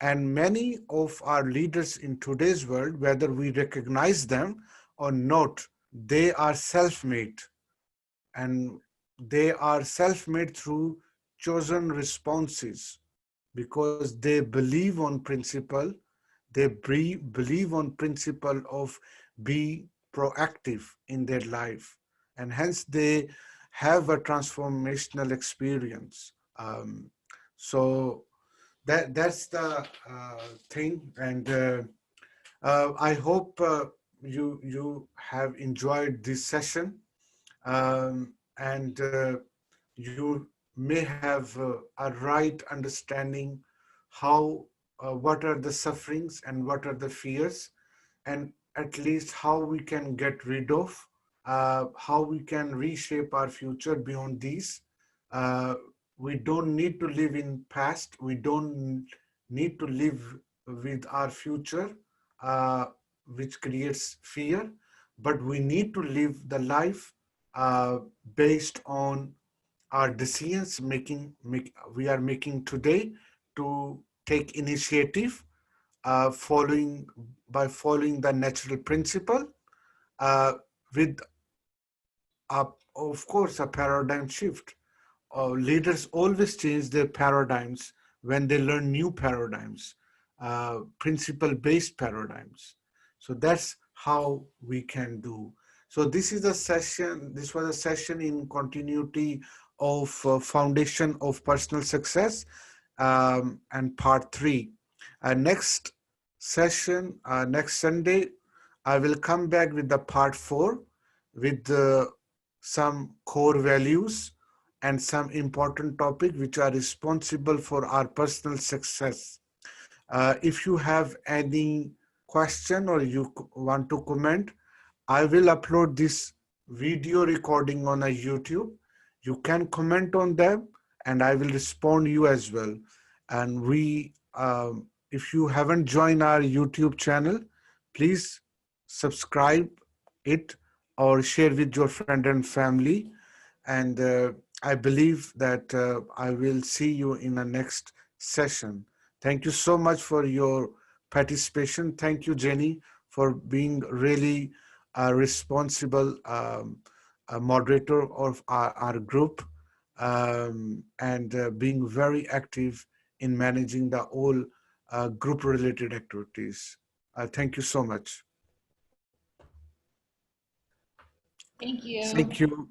and many of our leaders in today's world, whether we recognize them or not, they are self-made, and they are self-made through chosen responses because they believe on principle. They believe on principle of be proactive in their life, and hence they have a transformational experience. So that's the thing, and I hope you have enjoyed this session, and you may have a right understanding how what are the sufferings and what are the fears, and at least how we can get rid of, how we can reshape our future beyond these. Uh, we don't need to live in past. We don't need to live with our future, uh, which creates fear, but we need to live the life uh, based on our decisions we are making today to take initiative, following by following the natural principle, uh, with a, of course, a paradigm shift. Leaders always change their paradigms when they learn new paradigms, principle-based paradigms. So that's how we can do. So this is a session. This was a session in continuity of foundation of personal success, and part three. Next session, next Sunday, I will come back with the part four with some core values and some important topic which are responsible for our personal success. If you have any question or you want to comment, I will upload this video recording on a YouTube. You can comment on them and I will respond you as well. And if you haven't joined our YouTube channel, please subscribe it or share with your friend and family. And I believe that I will see you in the next session. Thank you so much for your participation. Thank you, Jenny, for being really a responsible moderator of our group, and being very active in managing the all group related activities. Thank you so much. Thank you. Thank you.